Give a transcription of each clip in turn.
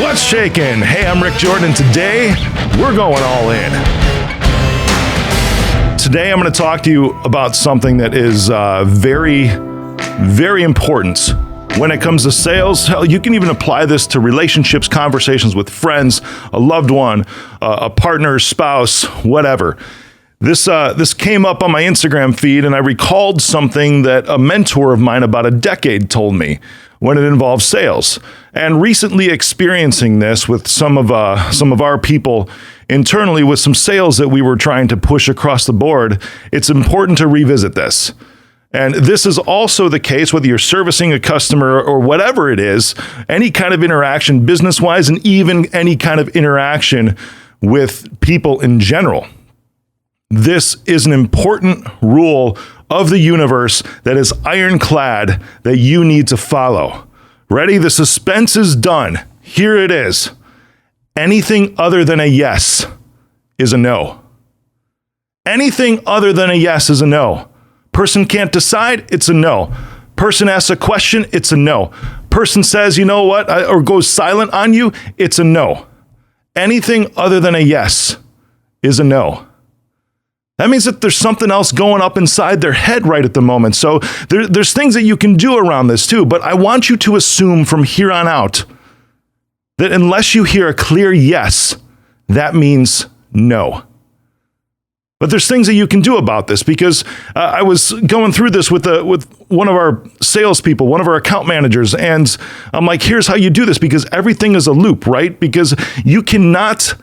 What's shaking? Hey, I'm Rick Jordan. Today, we're going all in. Today, I'm going to talk to you about something that is very, very important when it comes to sales. Hell, you can even apply this to relationships, conversations with friends, a loved one, a partner, spouse, whatever. This came up on my Instagram feed, and I recalled something that a mentor of mine about a decade told me when it involves sales. And recently experiencing this with some of our people internally with some sales that we were trying to push across the board, it's important to revisit this. And this is also the case whether you're servicing a customer or whatever it is, any kind of interaction business-wise, and even any kind of interaction with people in general. This is an important rule of the universe that is ironclad that you need to follow. Ready? The suspense is done. Here it is. Anything other than a yes is a no. Anything other than a yes is a no. Person can't decide, it's a no. Person asks a question, it's a no. Person says, you know what, or goes silent on you, it's a no. Anything other than a yes is a no. That means that there's something else going up inside their head right at the moment. So there's things that you can do around this too, but I want you to assume from here on out that unless you hear a clear yes, that means no. But there's things that you can do about this, because I was going through this with one of our salespeople, one of our account managers, and I'm like, here's how you do this, because everything is a loop, right? Because you cannot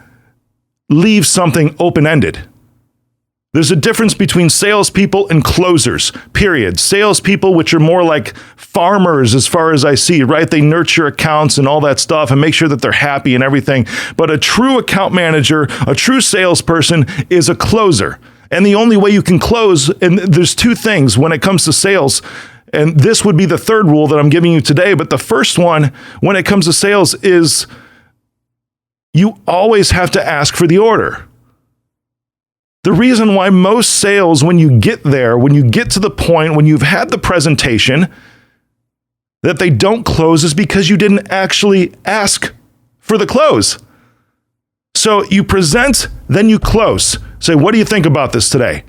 leave something open-ended. There's a difference between salespeople and closers, period. Salespeople, which are more like farmers as far as I see, right? They nurture accounts and all that stuff and make sure that they're happy and everything. But a true account manager, a true salesperson is a closer. And the only way you can close, and there's two things when it comes to sales, and this would be the third rule that I'm giving you today, but the first one when it comes to sales is you always have to ask for the order. The reason why most sales, when you get there, when you get to the point, when you've had the presentation, that they don't close is because you didn't actually ask for the close. So you present, then you close. Say, what do you think about this today?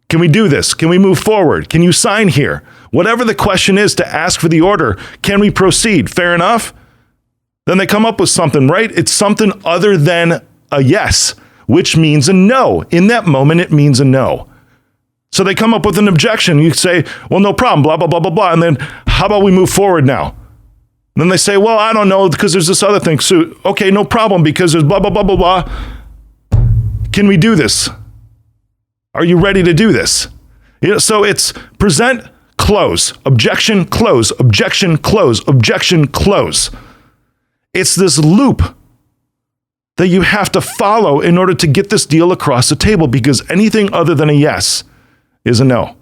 Can we do this? Can we move forward? Can you sign here? Whatever the question is to ask for the order, can we proceed? Fair enough? Then they come up with something, right? It's something other than a yes, which means a no. In that moment, it means a no. So they come up with an objection. You say, well, no problem, blah, blah, blah, blah, blah. And then how about we move forward now? And then they say, well, I don't know, because there's this other thing. So, okay, no problem, because there's blah, blah, blah, blah, blah. Can we do this? Are you ready to do this? So it's present, close, objection, close, objection, close, objection, close. It's this loop that you have to follow in order to get this deal across the table, because anything other than a yes is a no.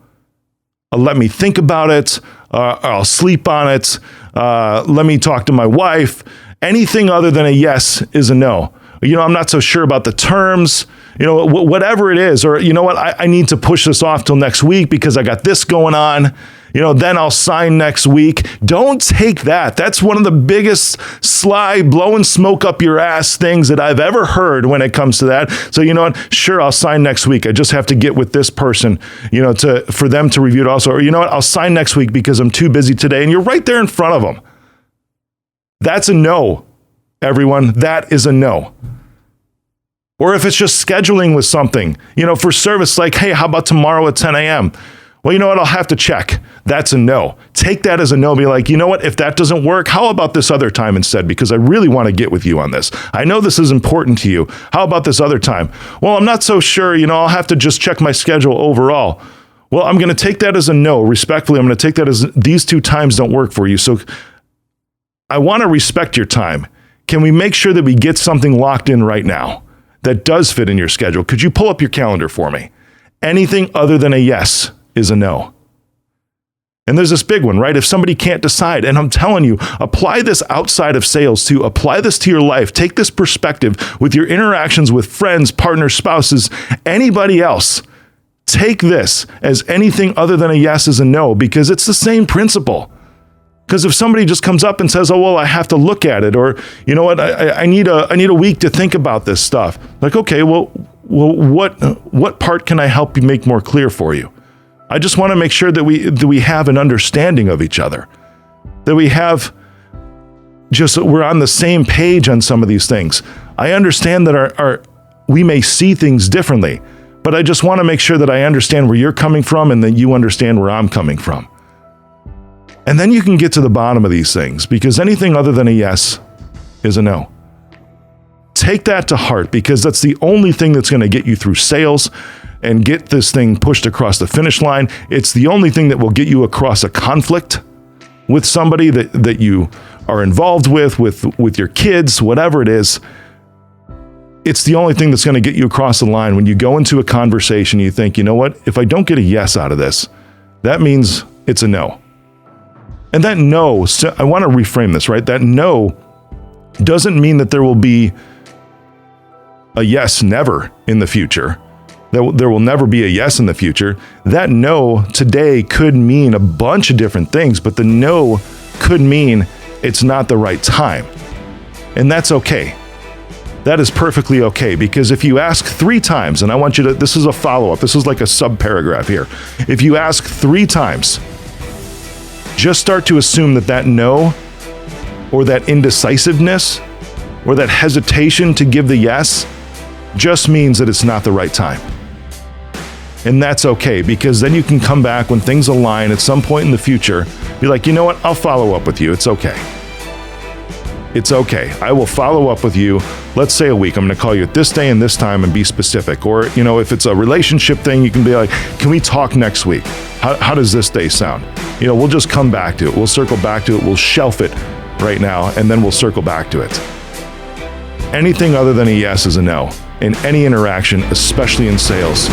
Let me think about it. I'll sleep on it. Let me talk to my wife. Anything other than a yes is a no. I'm not so sure about the terms, whatever it is, or you know what, I need to push this off till next week because I got this going on. Then I'll sign next week. Don't take that. That's one of the biggest sly, blowing smoke up your ass things that I've ever heard when it comes to that. So you know what? Sure, I'll sign next week. I just have to get with this person, for them to review it also. Or you know what? I'll sign next week because I'm too busy today. And you're right there in front of them. That's a no, everyone. That is a no. Or if it's just scheduling with something, for service, like, hey, how about tomorrow at 10 a.m.? Well, you know what? I'll have to check. That's a no. Take that as a no. Be like, you know what? If that doesn't work, how about this other time instead? Because I really want to get with you on this. I know this is important to you. How about this other time? Well, I'm not so sure. I'll have to just check my schedule overall. Well, I'm going to take that as a no. Respectfully, I'm going to take that as these two times don't work for you. So I want to respect your time. Can we make sure that we get something locked in right now that does fit in your schedule? Could you pull up your calendar for me? Anything other than a yes is a no. And there's this big one, right? If somebody can't decide, and I'm telling you, apply this outside of sales too. Apply this to your life. Take this perspective with your interactions with friends, partners, spouses, anybody else. Take this as anything other than a yes is a no, because it's the same principle. Because if somebody just comes up and says, oh, well, I have to look at it, or, you know what, I need a week to think about this stuff. Like, okay, well, what part can I help you make more clear for you? I just want to make sure that we have an understanding of each other, that we're on the same page on some of these things. I understand that we may see things differently, but I just want to make sure that I understand where you're coming from and that you understand where I'm coming from. And then you can get to the bottom of these things, because anything other than a yes is a no. Take that to heart, because that's the only thing that's going to get you through sales and get this thing pushed across the finish line. It's the only thing that will get you across a conflict with somebody that you are involved with your kids, whatever it is. It's the only thing that's going to get you across the line. When you go into a conversation, you think, you know what, if I don't get a yes out of this, that means it's a no. And that no, I want to reframe this, right? That no doesn't mean that there will be a yes never in the future. That there will never be a yes in the future. That no today could mean a bunch of different things, but the no could mean it's not the right time. And that's okay. That is perfectly okay, because if you ask 3 times, and I want you to, this is a follow-up, this is like a sub-paragraph here. If you ask 3 times, just start to assume that no, or that indecisiveness, or that hesitation to give the yes, just means that it's not the right time. And that's okay, because then you can come back when things align at some point in the future, be like, you know what, I'll follow up with you. It's okay. It's okay. I will follow up with you. Let's say a week. I'm going to call you at this day and this time and be specific. Or, you know, if it's a relationship thing, you can be like, can we talk next week? How does this day sound? You know, we'll just come back to it. We'll circle back to it. We'll shelf it right now, and then we'll circle back to it. Anything other than a yes is a no in any interaction, especially in sales.